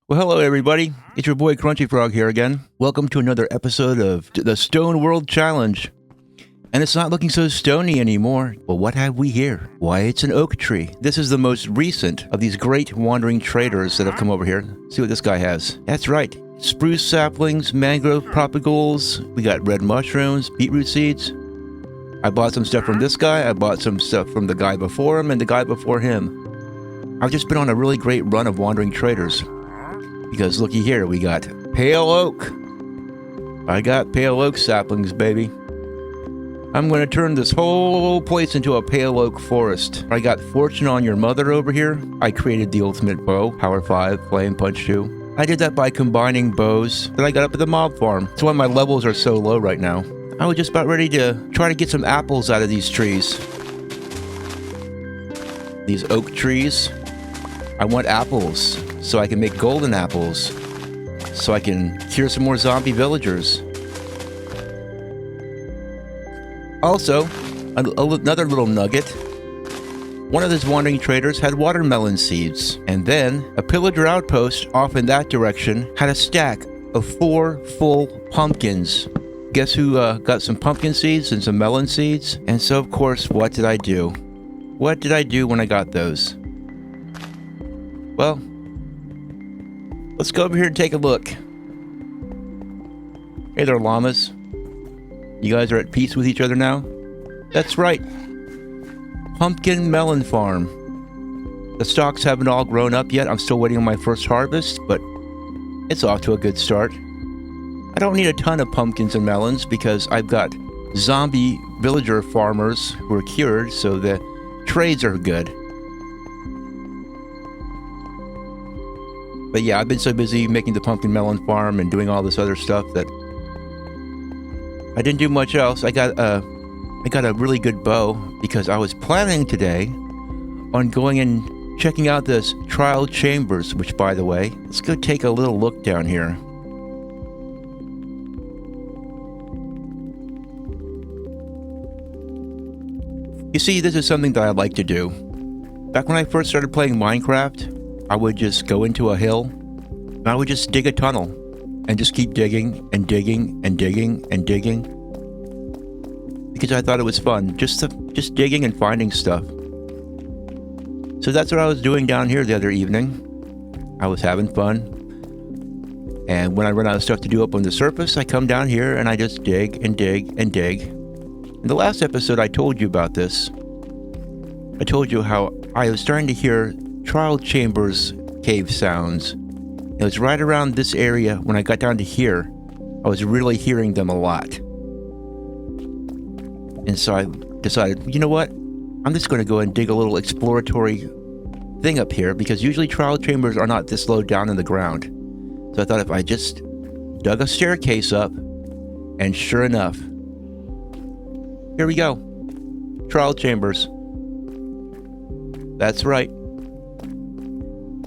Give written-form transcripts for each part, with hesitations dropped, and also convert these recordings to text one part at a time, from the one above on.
Well, hello everybody. It's your boy Crunchy Frog here again. Welcome to another episode of the Stone World Challenge. And it's not looking so stony anymore. Well, what have we here? Why, it's an oak tree. This is the most recent of these great wandering traders that have come over here. See what this guy has. That's right. Spruce saplings, mangrove propagoules. We got red mushrooms, beetroot seeds. I bought some stuff from this guy. I bought some stuff from the guy before him and the guy before him. I've just been on a really great run of wandering traders. Because looky here, we got pale oak. I got pale oak saplings, baby. I'm going to turn this whole place into a pale oak forest. I got Fortune on Your Mother over here. I created the ultimate bow, Power 5, Flame Punch 2. I did that by combining bows that I got up at the mob farm. That's why my levels are so low right now. I was just about ready to try to get some apples out of these trees. These oak trees. I want apples, so I can make golden apples, so I can cure some more zombie villagers. Also, another little nugget. One of those wandering traders had watermelon seeds, and then a pillager outpost off in that direction had a stack of 4 full pumpkins. Guess who got some pumpkin seeds and some melon seeds? And so, of course, what did I do? What did I do when I got those? Well, let's go over here and take a look. Hey there, llamas. You guys are at peace with each other now? That's right. Pumpkin melon farm. The stalks haven't all grown up yet. I'm still waiting on my first harvest, but it's off to a good start. I don't need a ton of pumpkins and melons because I've got zombie villager farmers who are cured, so the trades are good. But yeah, I've been so busy making the pumpkin melon farm and doing all this other stuff that I didn't do much else. I got a really good bow because I was planning today on going and checking out this trial chambers, which, by the way, let's go take a little look down here. You see, this is something that I like to do. Back when I first started playing Minecraft, I would just go into a hill, and I would just dig a tunnel, and just keep digging, and digging, and digging, and digging. Because I thought it was fun, just digging and finding stuff. So that's what I was doing down here the other evening. I was having fun. And when I run out of stuff to do up on the surface, I come down here, and I just dig, and dig, and dig. In the last episode, I told you about this. I told you how I was starting to hear trial chambers cave sounds. It was right around this area when I got down to here. I was really hearing them a lot. And so I decided, you know what? I'm just going to go and dig a little exploratory thing up here because usually trial chambers are not this low down in the ground. So I thought if I just dug a staircase up, and sure enough, here we go. Trial chambers. That's right.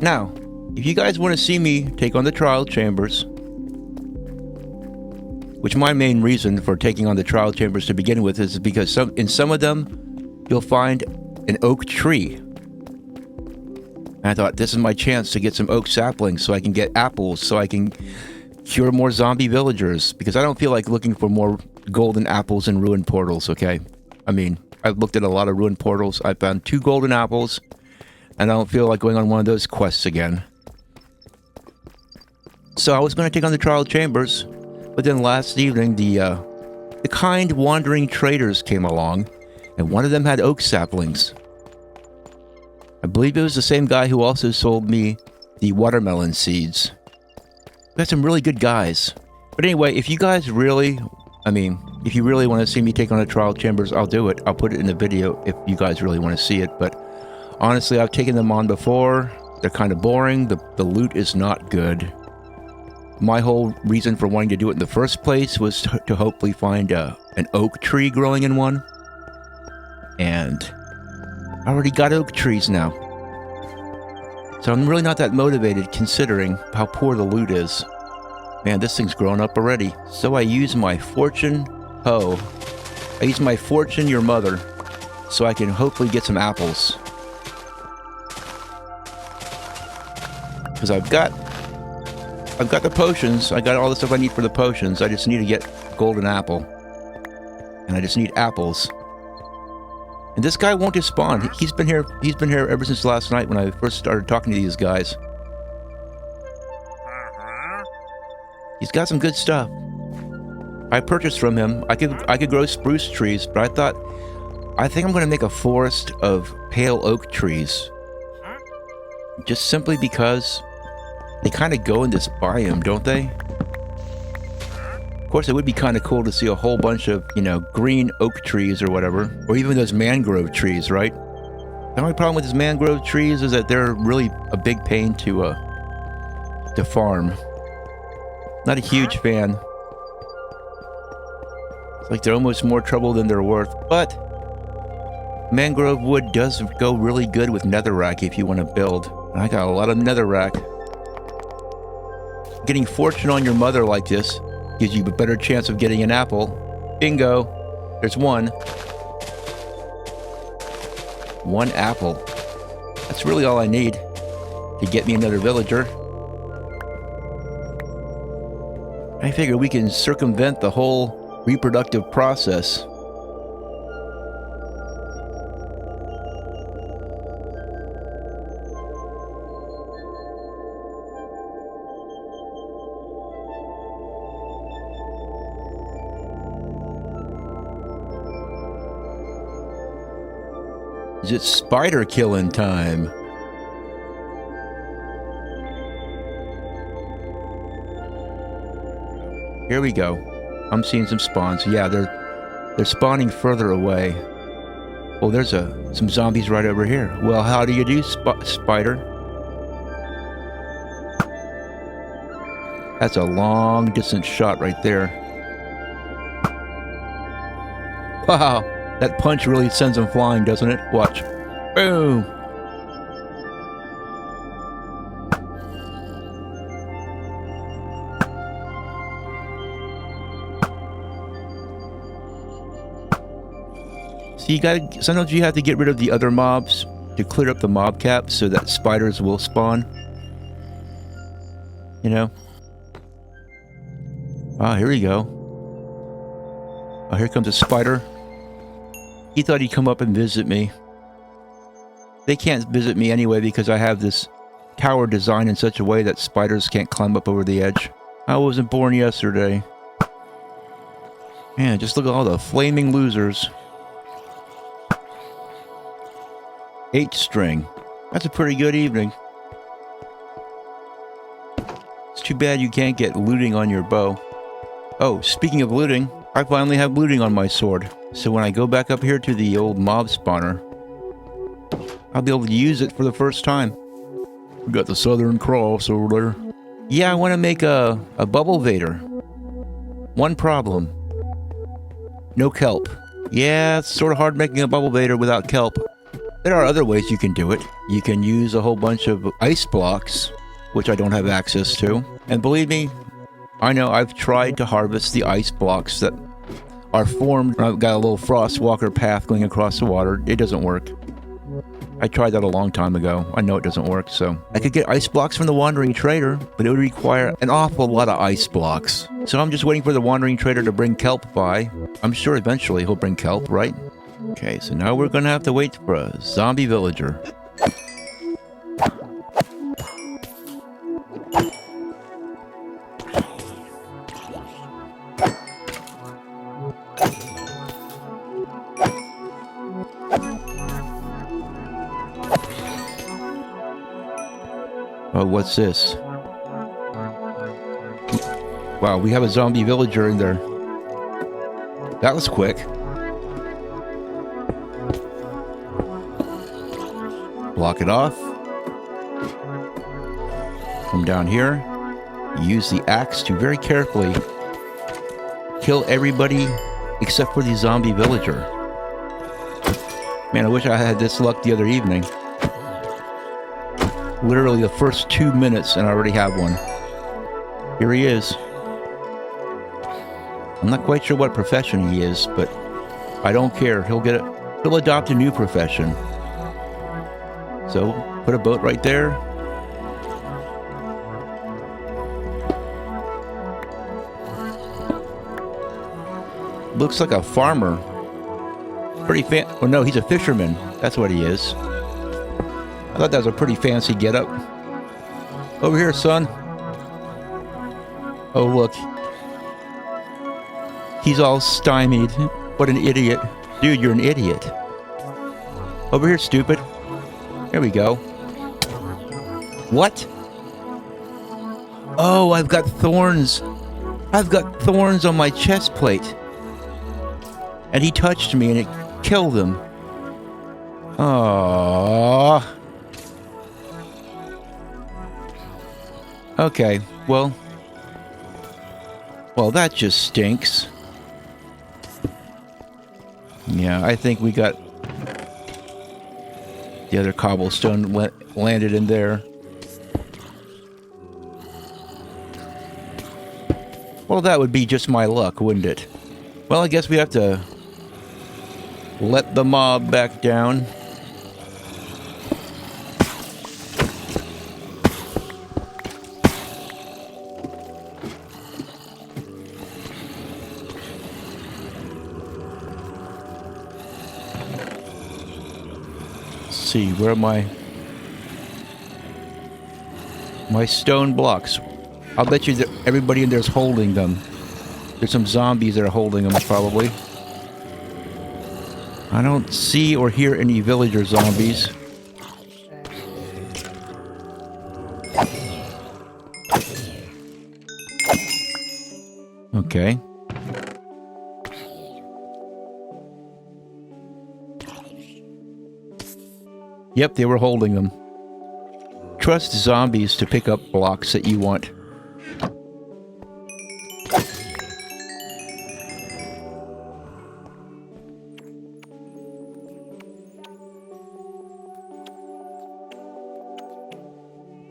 Now, if you guys want to see me take on the trial chambers, which my main reason for taking on the trial chambers to begin with is because in some of them, you'll find an oak tree. And I thought, this is my chance to get some oak saplings so I can get apples, so I can cure more zombie villagers, because I don't feel like looking for more golden apples in ruined portals, okay? I mean, I've looked at a lot of ruined portals. I found 2 golden apples, and I don't feel like going on one of those quests again. So I was going to take on the trial chambers, but then last evening the kind wandering traders came along, and one of them had oak saplings. I believe it was the same guy who also sold me the watermelon seeds. We had some really good guys. But anyway, if you guys really, if you really want to see me take on the trial chambers, I'll do it. I'll put it in the video if you guys really want to see it. But honestly, I've taken them on before. They're kind of boring. The loot is not good. My whole reason for wanting to do it in the first place was to hopefully find an oak tree growing in one. And I already got oak trees now. So I'm really not that motivated considering how poor the loot is. Man, this thing's grown up already. So I use my Fortune hoe. I use my Fortune Your Mother so I can hopefully get some apples. Because I've got I've got the potions. I got all the stuff I need for the potions. I just need to get golden apple. And I just need apples. And this guy won't just spawn. He's been here ever since last night when I first started talking to these guys. He's got some good stuff. I purchased from him. I could grow spruce trees, but I think I'm going to make a forest of pale oak trees. Just simply because they kind of go in this biome, don't they? Of course, it would be kind of cool to see a whole bunch of, you know, green oak trees or whatever. Or even those mangrove trees, right? The only problem with these mangrove trees is that they're really a big pain to farm. Not a huge fan. It's like they're almost more trouble than they're worth. But mangrove wood does go really good with netherrack if you want to build. And I got a lot of netherrack. Getting fortune on your mother like this gives you a better chance of getting an apple. Bingo. There's one. One apple. That's really all I need to get me another villager. I figure we can circumvent the whole reproductive process. Is it spider killing time? Here we go. I'm seeing some spawns. Yeah, they're spawning further away. Oh, there's some zombies right over here. Well, how do you do, spider? That's a long distance shot right there. Wow, that punch really sends them flying, doesn't it? Watch. Boom. Sometimes you have to get rid of the other mobs to clear up the mob cap so that spiders will spawn. You know? Ah, here we go. Oh, here comes a spider. He thought he'd come up and visit me. They can't visit me anyway because I have this tower designed in such a way that spiders can't climb up over the edge. I wasn't born yesterday. Man, just look at all the flaming losers. H-string. That's a pretty good evening. It's too bad you can't get looting on your bow. Oh, speaking of looting, I finally have looting on my sword. So when I go back up here to the old mob spawner, I'll be able to use it for the first time. We got the Southern Cross over there. Yeah, I want to make a bubble vader. One problem. No kelp. Yeah, it's sort of hard making a bubble vader without kelp. There are other ways you can do it. You can use a whole bunch of ice blocks, which I don't have access to. And believe me, I know I've tried to harvest the ice blocks that are formed. I've got a little frostwalker path going across the water. It doesn't work. I tried that a long time ago. I know it doesn't work, so. I could get ice blocks from the Wandering Trader, but it would require an awful lot of ice blocks. So I'm just waiting for the Wandering Trader to bring kelp by. I'm sure eventually he'll bring kelp, right? Okay, so now we're gonna have to wait for a zombie villager. Oh, what's this? Wow, we have a zombie villager in there. That was quick. Block it off. Come down here. Use the axe to very carefully kill everybody except for the zombie villager. Man, I wish I had this luck the other evening. Literally the first 2 minutes and I already have one. Here he is. I'm not quite sure what profession he is, but I don't care. He'll adopt a new profession. So, put a boat right there. looks like a farmer. Pretty oh no, he's a fisherman. That's what he is. I thought that was a pretty fancy getup. Over here, son. Oh, look. He's all stymied. What an idiot. Dude, you're an idiot. Over here, stupid. There we go. What? Oh, I've got thorns. I've got thorns on my chest plate. And he touched me and it killed him. Aww. Okay, well, that just stinks. Yeah, I think we got the other cobblestone landed in there. Well, that would be just my luck, wouldn't it? Well, I guess we have to let the mob back down. See, where are my stone blocks? I'll bet you that everybody in there's holding them. There's some zombies that are holding them, probably. I don't see or hear any villager zombies. Okay. Yep, they were holding them. Trust zombies to pick up blocks that you want.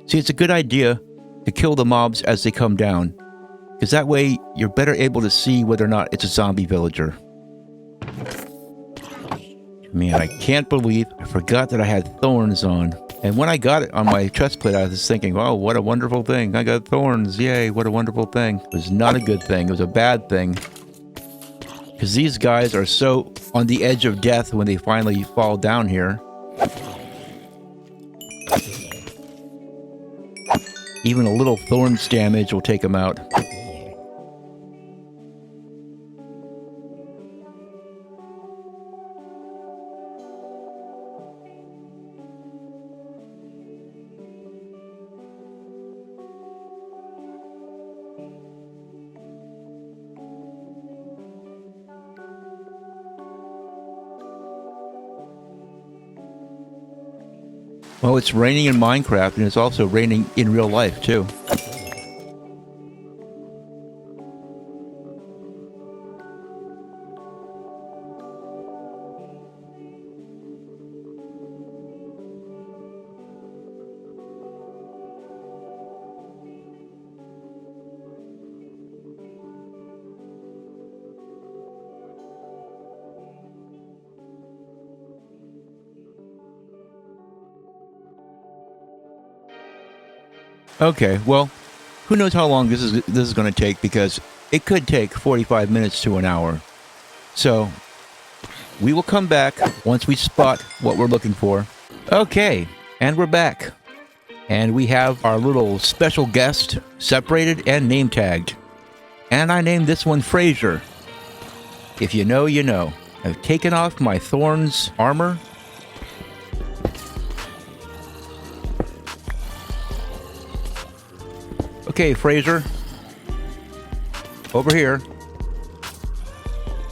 See, it's a good idea to kill the mobs as they come down, because that way you're better able to see whether or not it's a zombie villager. Man, I can't believe I forgot that I had thorns on. And when I got it on my chest plate, I was thinking, oh, what a wonderful thing. I got thorns. Yay, what a wonderful thing. It was not a good thing. It was a bad thing. Because these guys are so on the edge of death when they finally fall down here. Even a little thorns damage will take them out. Well, it's raining in Minecraft, and it's also raining in real life, too. Okay, well, who knows how long this is going to take, because it could take 45 minutes to an hour. So, we will come back once we spot what we're looking for. Okay, and we're back. And we have our little special guest separated and name tagged. And I named this one Frasier. If you know, you know. I've taken off my thorns armor. Okay, Frasier. Over here.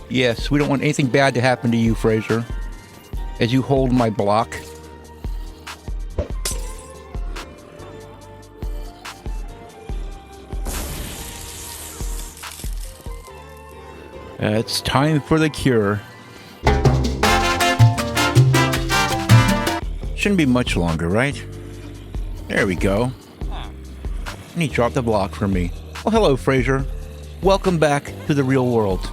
Yes, we don't want anything bad to happen to you, Frasier. As you hold my block. It's time for the cure. Shouldn't be much longer, right? There we go. And he dropped a block for me. Well, hello, Frasier. Welcome back to the real world.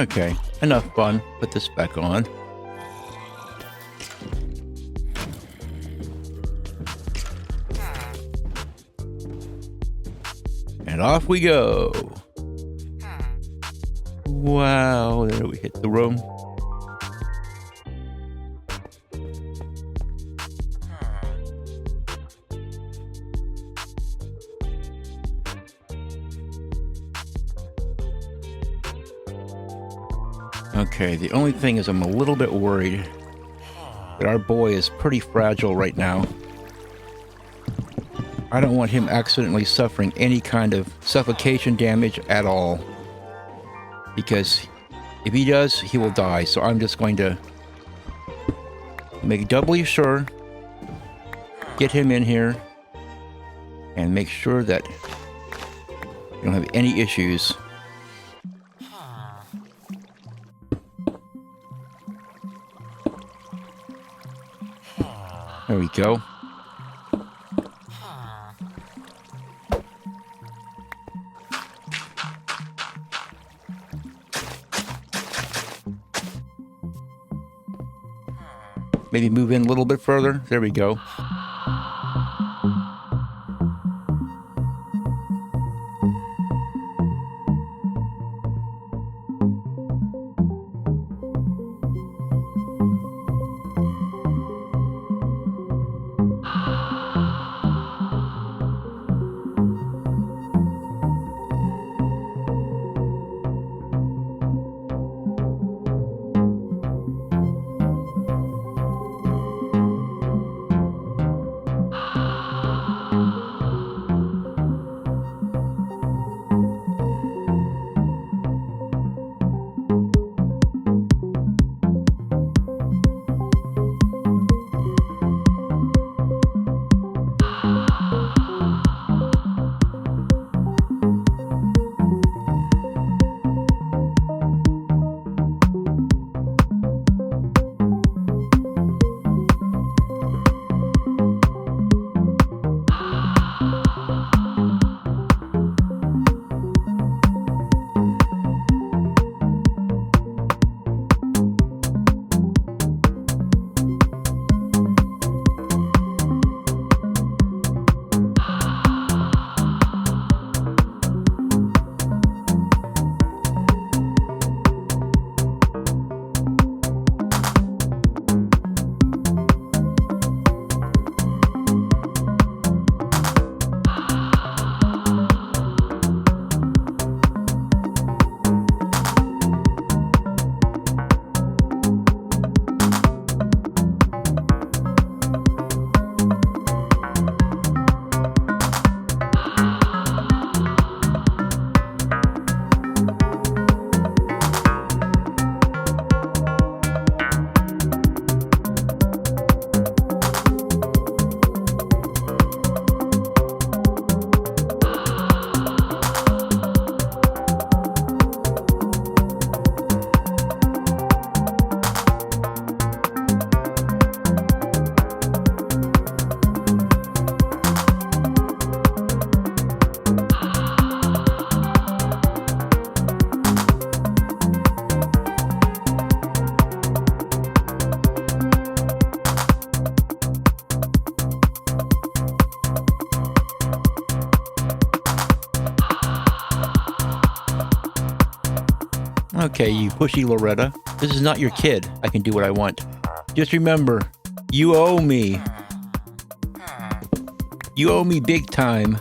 Okay, enough fun. Put this back on. And off we go. Wow, there we hit the room. Okay, the only thing is I'm a little bit worried that our boy is pretty fragile right now. I don't want him accidentally suffering any kind of suffocation damage at all. Because if he does, he will die. So I'm just going to make doubly sure, get him in here, and make sure that you don't have any issues. There we go. Maybe move in a little bit further. There we go. Okay, you pushy Loretta. This is not your kid. I can do what I want. Just remember, you owe me. You owe me big time.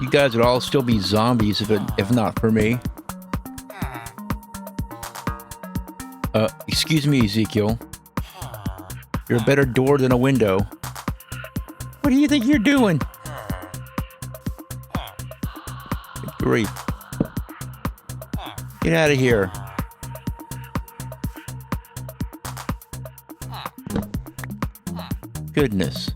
You guys would all still be zombies if not for me. Excuse me, Ezekiel. You're a better door than a window. What do you think you're doing? Good grief. Get out of here. Goodness.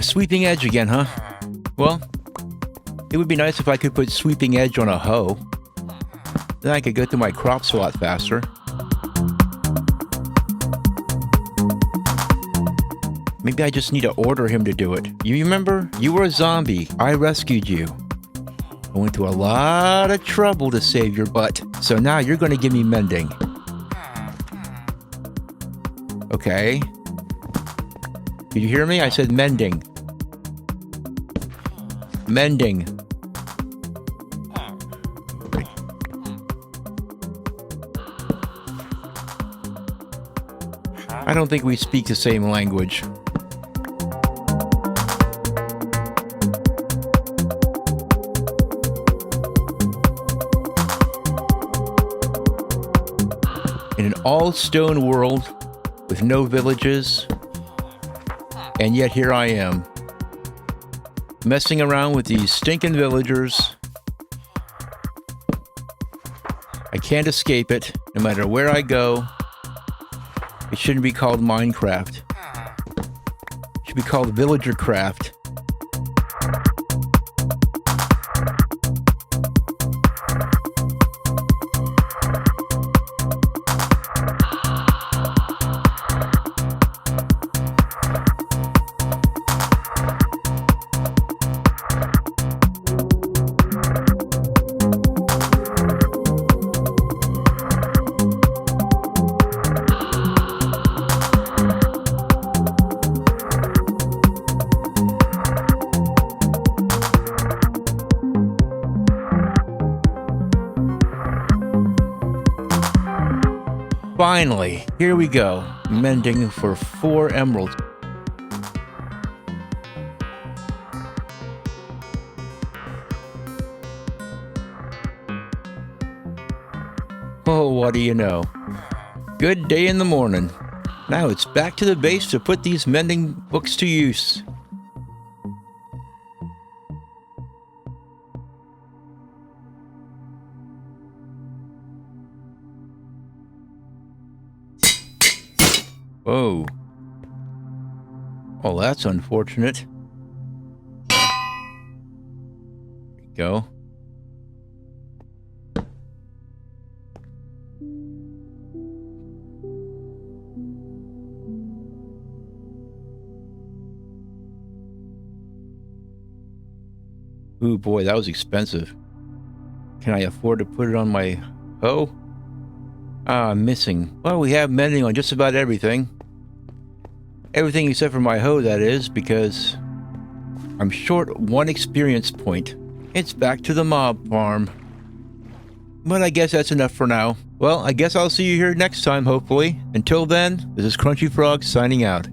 Sweeping edge again, huh? Well, it would be nice if I could put sweeping edge on a hoe. Then I could go through my crops a lot faster. Maybe I just need to order him to do it. You remember? You were a zombie. I rescued you. I went to a lot of trouble to save your butt. So now you're going to give me mending. Okay. Did you hear me? I said mending. Mending. I don't think we speak the same language. In an all-stone world with no villages, and yet here I am, messing around with these stinking villagers. I can't escape it, no matter where I go. It shouldn't be called Minecraft. It should be called Villager Craft. Finally, here we go. Mending for 4 emeralds. Oh, what do you know? Good day in the morning. Now it's back to the base to put these mending books to use. Oh. Oh, that's unfortunate. There we go. Ooh, boy, that was expensive. Can I afford to put it on my hoe? Ah, missing. Well, we have mending on just about everything. Everything except for my hoe, that is, because I'm short 1 experience point. It's back to the mob farm. But I guess that's enough for now. Well, I guess I'll see you here next time, hopefully. Until then, this is Crunchy Frog signing out.